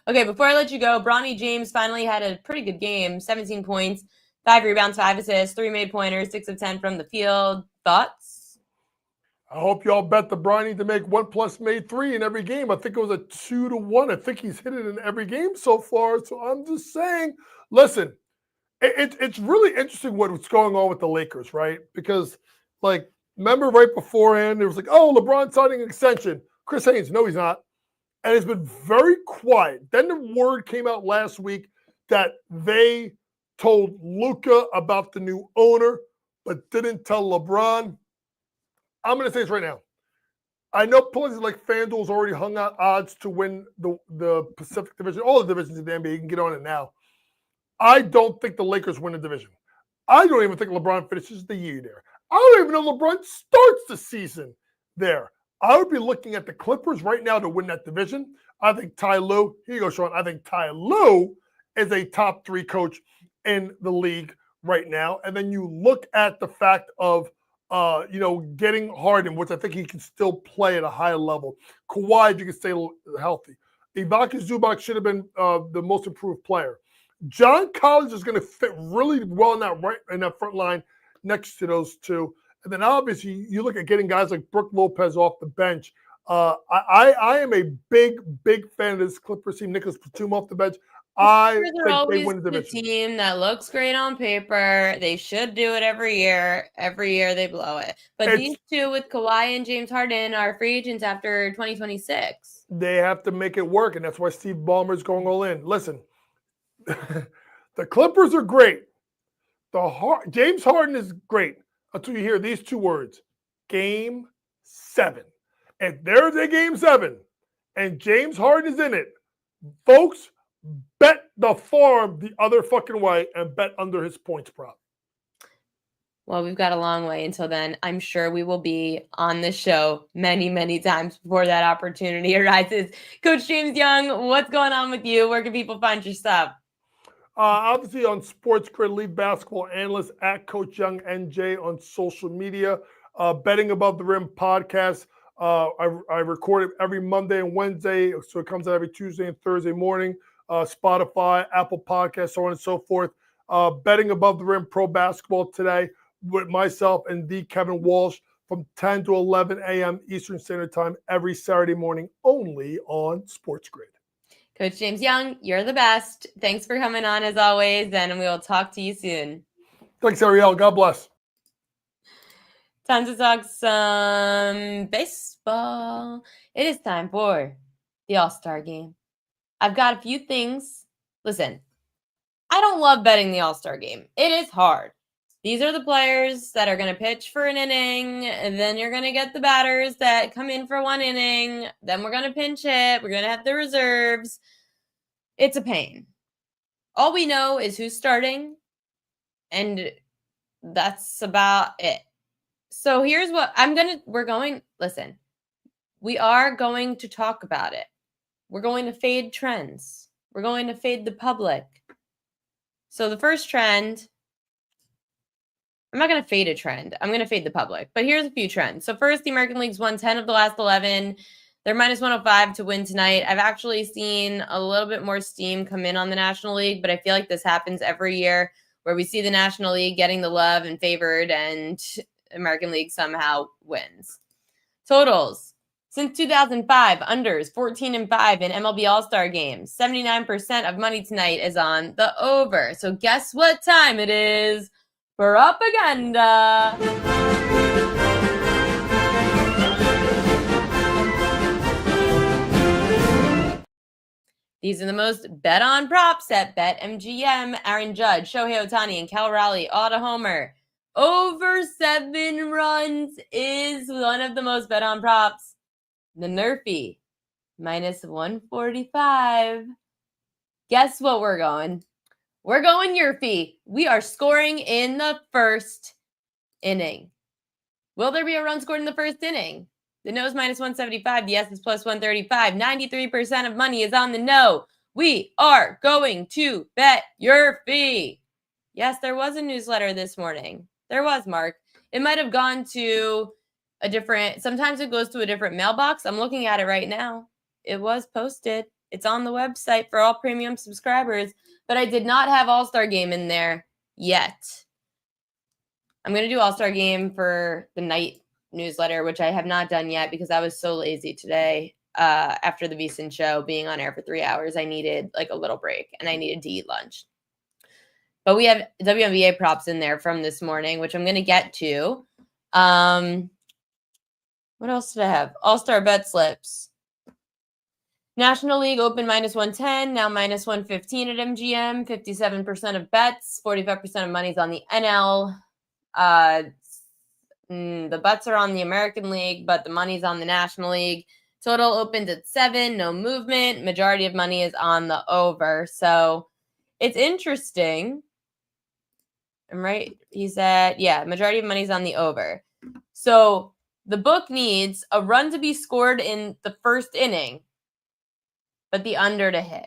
Okay, before I let you go, Bronny James finally had a pretty good game. 17 points, 5 rebounds, 5 assists, 3 made pointers, 6 of 10 from the field. Thoughts? I hope y'all bet the Bronny to make 1+ made 3 in every game. I think it was a 2-1. I think he's hit it in every game so far. So I'm just saying, listen, it's really interesting what's going on with the Lakers, right? Because, remember right beforehand, there was LeBron signing an extension. Chris Haynes, no, he's not. And it's been very quiet. Then the word came out last week that they told Luka about the new owner, but didn't tell LeBron. I'm going to say this right now. I know places like FanDuel's already hung out odds to win the Pacific Division, all the divisions in the NBA. You can get on it now. I don't think the Lakers win the division. I don't even think LeBron finishes the year there. I don't even know LeBron starts the season there. I would be looking at the Clippers right now to win that division. I think Ty Lue, here you go, Sean. I think Ty Lue is a top 3 coach in the league right now. And then you look at the fact of getting Harden, which I think he can still play at a high level. Kawhi, you can stay healthy. Ibaka Zubac should have been the most improved player. John Collins is going to fit really well in that front line next to those two. And then obviously you look at getting guys like Brook Lopez off the bench. I am a big fan of this Clippers team. Nicholas Batum off the bench. I think they win the division. The team that looks great on paper. They should do it every year. Every year they blow it. But these two with Kawhi and James Harden are free agents after 2026. They have to make it work, and that's why Steve Ballmer is going all in. Listen, the Clippers are great. James Harden is great until you hear these 2 words, Game 7. If there's a Game 7 and James Harden is in it, folks, bet the farm the other fucking way and bet under his points prop. Well, we've got a long way until then. I'm sure we will be on the show many, many times before that opportunity arises. Coach James Young, what's going on with you? Where can people find your stuff? Obviously on Sports Grid, lead basketball analyst at Coach Young NJ on social media. Betting Above the Rim podcast. I record it every Monday and Wednesday, so it comes out every Tuesday and Thursday morning. Spotify, Apple Podcasts, so on and so forth. Betting Above the Rim Pro Basketball today with myself and the Kevin Walsh from 10 to 11 a.m. Eastern Standard Time every Saturday morning only on Sports Grid. Coach James Young, you're the best. Thanks for coming on as always, and we will talk to you soon. Thanks, Ariel. God bless. Time to talk some baseball. It is time for the All-Star Game. I've got a few things. Listen, I don't love betting the All-Star Game. It is hard. These are the players that are going to pitch for an inning, and then you're going to get the batters that come in for 1 inning. Then we're going to pinch hit. We're going to have the reserves. It's a pain. All we know is who's starting, and that's about it. So here's what listen, we are going to talk about it. We're going to fade trends. We're going to fade the public. So the first trend, I'm not going to fade a trend. I'm going to fade the public. But here's a few trends. So first, the American League's won 10 of the last 11. They're minus 105 to win tonight. I've actually seen a little bit more steam come in on the National League, but I feel like this happens every year where we see the National League getting the love and favored, and American League somehow wins. Totals. Since 2005, unders 14 and 5 in MLB All-Star games. 79% of money tonight is on the over. So guess what time it is? Propaganda. These are the most bet on props at BetMGM. Aaron Judge, Shohei Ohtani, and Cal Raleigh all to homer. Over 7 runs is one of the most bet on props. The Nerfy, minus 145. Guess what we're going? We're going Nerfy. We are scoring in the first inning. Will there be a run scored in the first inning? The no is minus 175. The yes is plus 135. 93% of money is on the no. We are going to bet your fee. Yes, there was a newsletter this morning. There was, Mark. It might have gone to a different, sometimes it goes to a different mailbox. I'm looking at it right now. It was posted. It's on the website for all premium subscribers, but I did not have All-Star Game in there yet. I'm going to do All-Star Game for the night newsletter, which I have not done yet because I was so lazy today. After the VSiN show, being on air for 3 hours, I needed like a little break and I needed to eat lunch. But we have WNBA props in there from this morning, which I'm going to get to. What else did I have? All-Star bet slips. National League open minus 110, now minus 115 at MGM. 57% of bets, 45% of money's on the NL. The bets are on the American League, but the money's on the National League. Total opens at 7, no movement. Majority of money is on the over. So it's interesting. I'm right. He said, yeah, majority of money's on the over. So the book needs a run to be scored in the first inning, but the under to hit.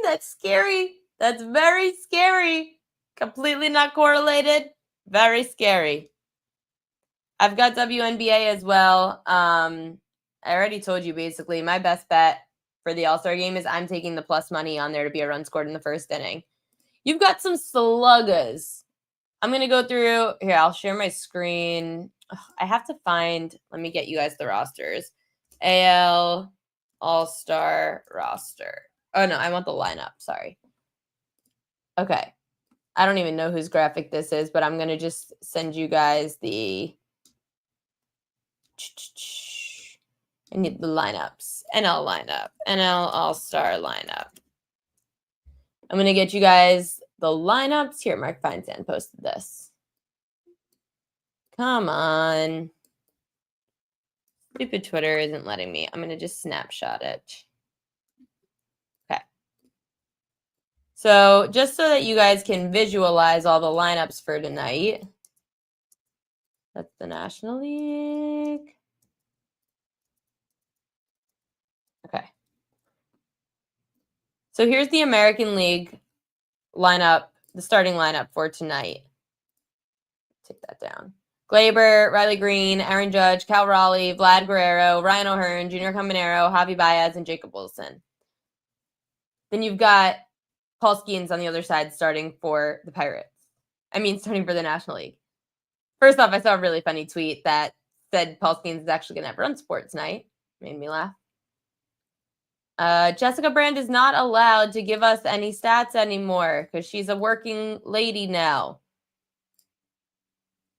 That's scary. That's very scary. Completely not correlated. Very scary. I've got WNBA as well. I already told you basically my best bet for the All-Star Game is I'm taking the plus money on there to be a run scored in the first inning. You've got some sluggers. I'm going to go through here. I'll share my screen. I have to find, let me get you guys the rosters. AL All-Star roster. Oh no, I want the lineup. Sorry. Okay. I don't even know whose graphic this is, but I'm going to just send you guys the I need the lineups. NL lineup. NL All-Star lineup. I'm going to get you guys the lineups. Here, Mark Feinsand posted this. Come on. Stupid Twitter isn't letting me. I'm going to just snapshot it. Okay. So just so that you guys can visualize all the lineups for tonight. That's the National League. Okay. So here's the American League lineup, the starting lineup for tonight. Take that down. Gleyber, Riley Green, Aaron Judge, Cal Raleigh, Vlad Guerrero, Ryan O'Hearn, Junior Caminero, Javi Baez, and Jacob Wilson. Then you've got Paul Skeens on the other side starting for the Pirates. Starting for the National League. First off, I saw a really funny tweet that said Paul Skeens is actually going to have run support tonight. Made me laugh. Jessica Brand is not allowed to give us any stats anymore because she's a working lady now.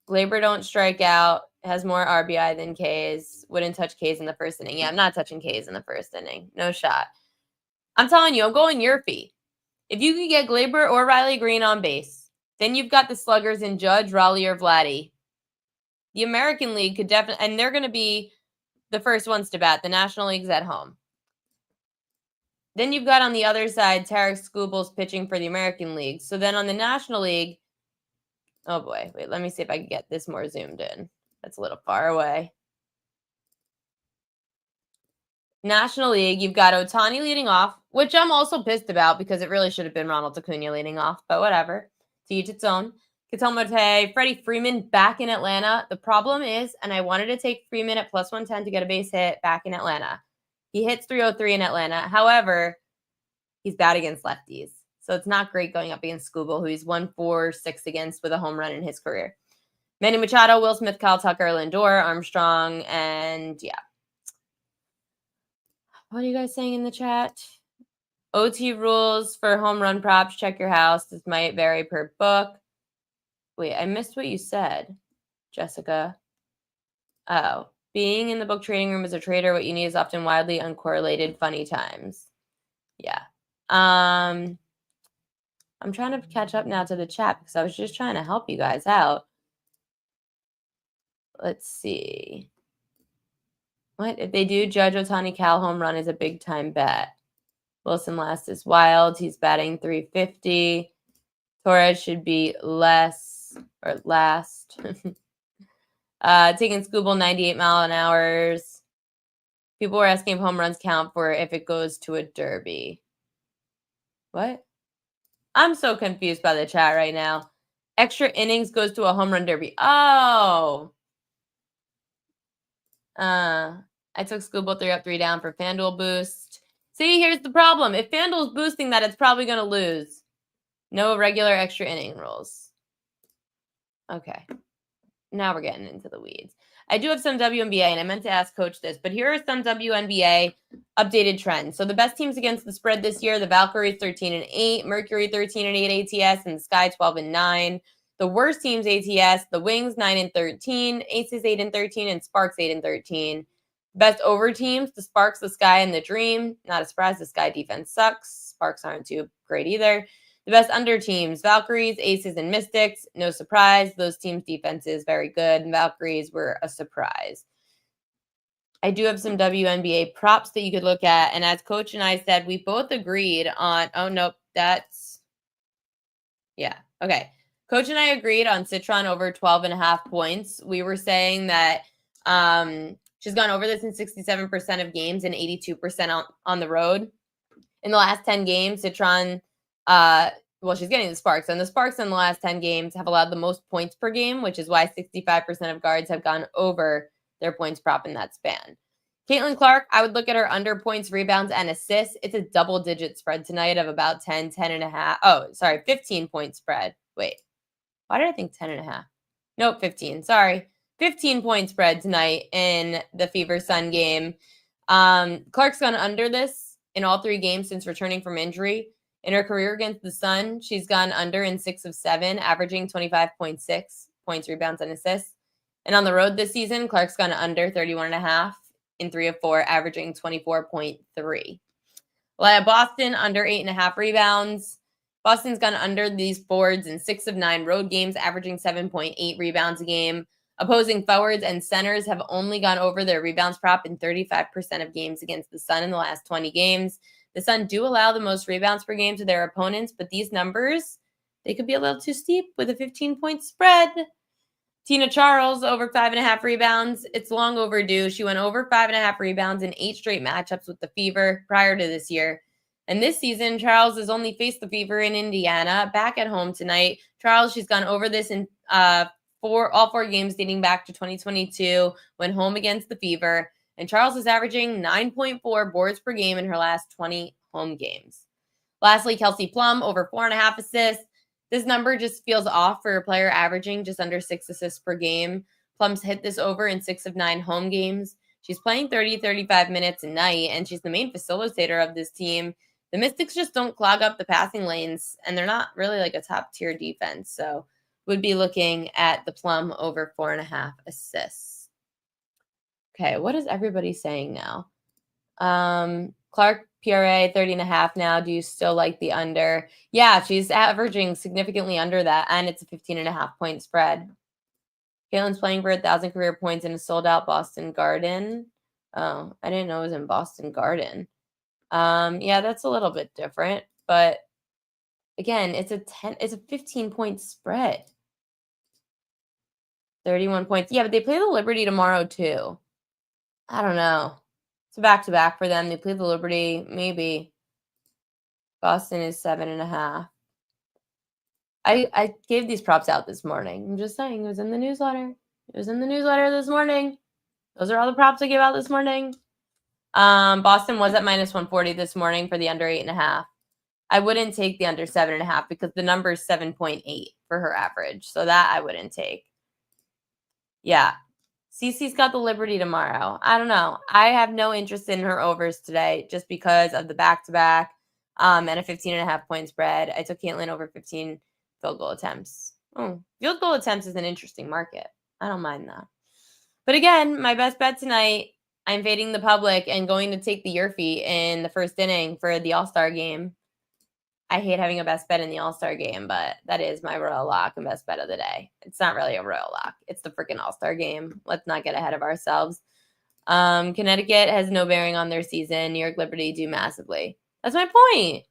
Gleyber don't strike out, has more RBI than Ks, wouldn't touch Ks in the first inning. Yeah, I'm not touching Ks in the first inning. No shot. I'm telling you, I'm going your fee. If you can get Gleyber or Riley Green on base, then you've got the sluggers in Judge, Raleigh, or Vladdy. The American League could definitely, and they're going to be the first ones to bat. The National League's at home. Then you've got on the other side, Tarek Skubals pitching for the American League. So then on the National League, Oh boy. Wait, let me see if I can get this more zoomed in. That's a little far away. National League, you've got Ohtani leading off, which I'm also pissed about because it really should have been Ronald Acuna leading off, but whatever. To each its own. Ketel Marte, Freddie Freeman back in Atlanta. The problem is, and I wanted to take Freeman at plus 110 to get a base hit back in Atlanta. He hits 303 in Atlanta. However, he's bad against lefties. So it's not great going up against Skubal, who he's 1-4-6 against with a home run in his career. Manny Machado, Will Smith, Kyle Tucker, Lindor, Armstrong, and yeah. What are you guys saying in the chat? OT rules for home run props. Check your house. This might vary per book. Wait, I missed what you said, Jessica. Oh, being in the book trading room as a trader, what you need is often wildly uncorrelated funny times. Yeah. I'm trying to catch up now to the chat because I was just trying to help you guys out. Let's see. What if they do judge Ohtani Cal home run is a big time bet? Wilson last is wild. He's batting 350. Torres should be less or last. Taking Skubal 98 mile an hours. People were asking if home runs count for if it goes to a derby. What? I'm so confused by the chat right now. Extra innings goes to a home run derby. Oh. I took Skubal 3 up, 3 down for FanDuel boost. See, here's the problem. If FanDuel's boosting that, it's probably going to lose. No regular extra inning rules. Okay. Now we're getting into the weeds. I do have some WNBA, and I meant to ask Coach this, but here are some WNBA updated trends. So the best teams against the spread this year, the Valkyries 13-8, Mercury 13-8 ATS, and Sky 12-9. The worst teams ATS, the Wings 9-13, Aces 8-13, and Sparks 8-13. Best over teams, the Sparks, the Sky, and the Dream. Not a surprise, the Sky defense sucks. Sparks aren't too great either. The best under teams, Valkyries, Aces, and Mystics. No surprise. Those teams' defense is very good. Valkyries were a surprise. I do have some WNBA props that you could look at. And as Coach and I said, we both agreed on, oh, nope, that's, yeah, okay. Coach and I agreed on Citron over 12.5 points. We were saying that she's gone over this in 67% of games and 82% on the road. In the last 10 games, Citron, well, she's getting the Sparks, and the Sparks in the last 10 games have allowed the most points per game, which is why 65% of guards have gone over their points prop in that span. Caitlin Clark, I would look at her under points, rebounds, and assists. It's a double-digit spread tonight of about 10.5. Oh, sorry, 15-point spread. Wait, why did I think 10.5? Nope, 15. Sorry. 15-point spread tonight in the Fever Sun game. Clark's gone under this in all 3 games since returning from injury. In her career against the Sun, she's gone under in 6 of 7, averaging 25.6 points, rebounds, and assists. And on the road this season, Clark's gone under 31.5 in 3 of 4, averaging 24.3. Boston under 8.5 rebounds. Boston's gone under these boards in 6 of 9 road games, averaging 7.8 rebounds a game. Opposing forwards and centers have only gone over their rebounds prop in 35% of games against the Sun in the last 20 games. The Sun do allow the most rebounds per game to their opponents, but these numbers, they could be a little too steep with a 15-point spread. Tina Charles, over 5.5 rebounds. It's long overdue. She went over 5.5 rebounds in 8 straight matchups with the Fever prior to this year. And this season, Charles has only faced the Fever in Indiana, back at home tonight. Charles, she's gone over this in all 4 games dating back to 2022, when home against the Fever. And Charles is averaging 9.4 boards per game in her last 20 home games. Lastly, Kelsey Plum, over 4.5 assists. This number just feels off for a player averaging just under 6 assists per game. Plum's hit this over in 6 of 9 home games. She's playing 30-35 minutes a night, and she's the main facilitator of this team. The Mystics just don't clog up the passing lanes, and they're not really like a top-tier defense. So would be looking at the Plum over 4.5 assists. Okay, what is everybody saying now? Clark, PRA 30.5 now. Do you still like the under? Yeah, she's averaging significantly under that, and it's a 15.5 point spread. Caitlin's playing for 1,000 career points in a sold-out Boston Garden. Oh, I didn't know it was in Boston Garden. Yeah, that's a little bit different, but again, it's a 15-point spread. 31 points. Yeah, but they play the Liberty tomorrow too. I don't know. It's a back-to-back for them. They play the Liberty, maybe. Boston is 7.5. I gave these props out this morning. I'm just saying, it was in the newsletter. It was in the newsletter this morning. Those are all the props I gave out this morning. Boston was at minus 140 this morning for the under 8.5. I wouldn't take the under 7.5 because the number is 7.8 for her average. So that I wouldn't take. Yeah. Cece's got the Liberty tomorrow. I don't know. I have no interest in her overs today just because of the back-to-back and a 15.5 point spread. I took Caitlin over 15 field goal attempts. Field goal attempts is an interesting market. I don't mind that. But again, my best bet tonight, I'm fading the public and going to take the Yurfie in the first inning for the All-Star game. I hate having a best bet in the All-Star game, but that is my royal lock and best bet of the day. It's not really a royal lock. It's the freaking All-Star game. Let's not get ahead of ourselves. Connecticut has no bearing on their season. New York Liberty do massively. That's my point.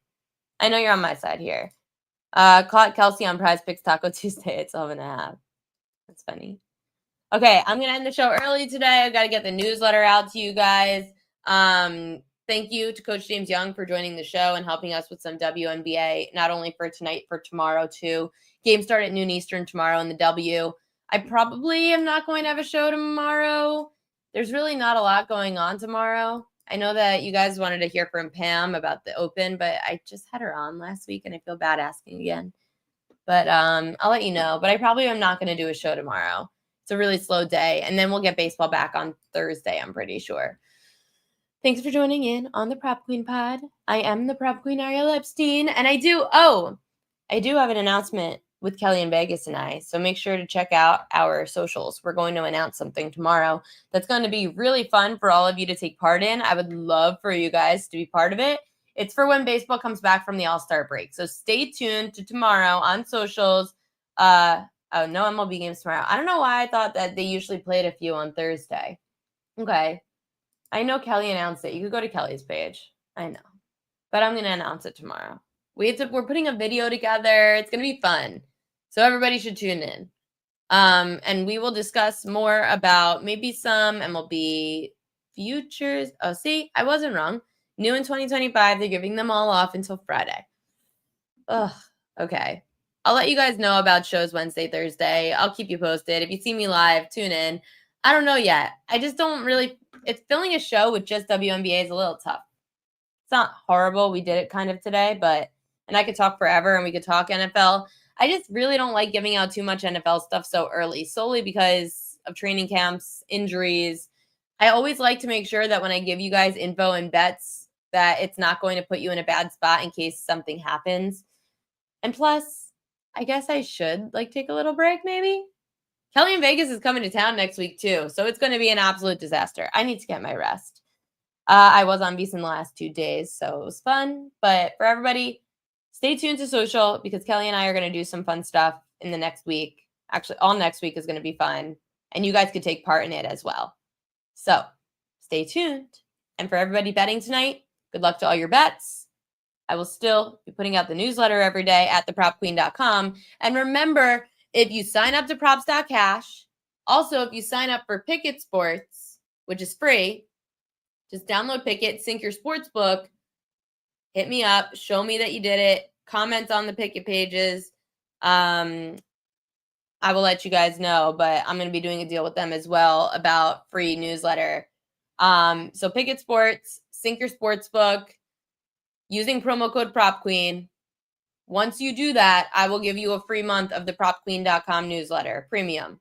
I know you're on my side here. Caught Kelsey on Prize Picks Taco Tuesday at 12.5. That's funny. Okay, I'm going to end the show early today. I've got to get the newsletter out to you guys. Thank you to Coach James Young for joining the show and helping us with some WNBA, not only for tonight, for tomorrow too. Games start at noon Eastern tomorrow in the W. I probably am not going to have a show tomorrow. There's really not a lot going on tomorrow. I know that you guys wanted to hear from Pam about the Open, but I just had her on last week and I feel bad asking again. But I'll let you know. But I probably am not going to do a show tomorrow. It's a really slow day. And then we'll get baseball back on Thursday, I'm pretty sure. Thanks for joining in on the Prop Queen Pod. I am the Prop Queen, Ariel Epstein. And I do have an announcement with Kelly in Vegas and I. So make sure to check out our socials. We're going to announce something tomorrow that's going to be really fun for all of you to take part in. I would love for you guys to be part of it. It's for when baseball comes back from the All-Star break. So stay tuned to tomorrow on socials. No MLB games tomorrow. I don't know why I thought that they usually played a few on Thursday. Okay. I know Kelly announced it. You could go to Kelly's page. I know. But I'm going to announce it tomorrow. We're putting a video together. It's going to be fun. So everybody should tune in. And we will discuss more about maybe some MLB futures. Oh, see, I wasn't wrong. New in 2025, they're giving them all off until Friday. Ugh, okay. I'll let you guys know about shows Wednesday, Thursday. I'll keep you posted. If you see me live, tune in. I don't know yet. I just don't really – it's filling a show with just WNBA is a little tough. It's not horrible. We did it kind of today, but – and I could talk forever and we could talk NFL. I just really don't like giving out too much NFL stuff so early, solely because of training camps, injuries. I always like to make sure that when I give you guys info and bets that it's not going to put you in a bad spot in case something happens. And plus, I guess I should take a little break maybe. Kelly in Vegas is coming to town next week too, so it's going to be an absolute disaster. I need to get my rest. I was on Beast in the last 2 days, so it was fun. But for everybody, stay tuned to social because Kelly and I are going to do some fun stuff in the next week. Actually, all next week is going to be fun, and you guys could take part in it as well. So stay tuned. And for everybody betting tonight, good luck to all your bets. I will still be putting out the newsletter every day at thepropqueen.com. And remember, if you sign up to props.cash, also if you sign up for PikkitSports, which is free, just download Pikkit, sync your sports book, hit me up, show me that you did it, comment on the Pikkit pages. I will let you guys know, but I'm going to be doing a deal with them as well about free newsletter. So PikkitSports, sync your sports book using promo code PropQueen. Once you do that, I will give you a free month of the PropQueen.com newsletter, premium.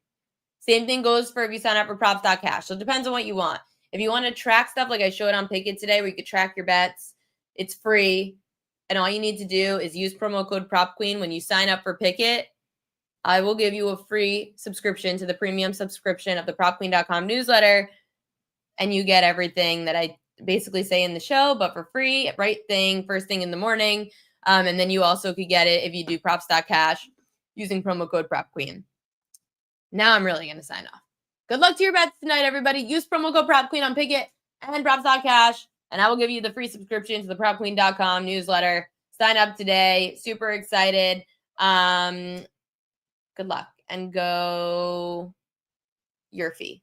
Same thing goes for if you sign up for props.cash. So it depends on what you want. If you want to track stuff like I showed on Pikkit today where you could track your bets, it's free. And all you need to do is use promo code PropQueen when you sign up for Pikkit. I will give you a free subscription to the premium subscription of the PropQueen.com newsletter. And you get everything that I basically say in the show, but for free, right thing, first thing in the morning. And then you also could get it if you do props.cash using promo code PropQueen. Now I'm really going to sign off. Good luck to your bets tonight, everybody. Use promo code PropQueen on Pikkit and props.cash, and I will give you the free subscription to the PropQueen.com newsletter. Sign up today. Super excited. Good luck and go your fee.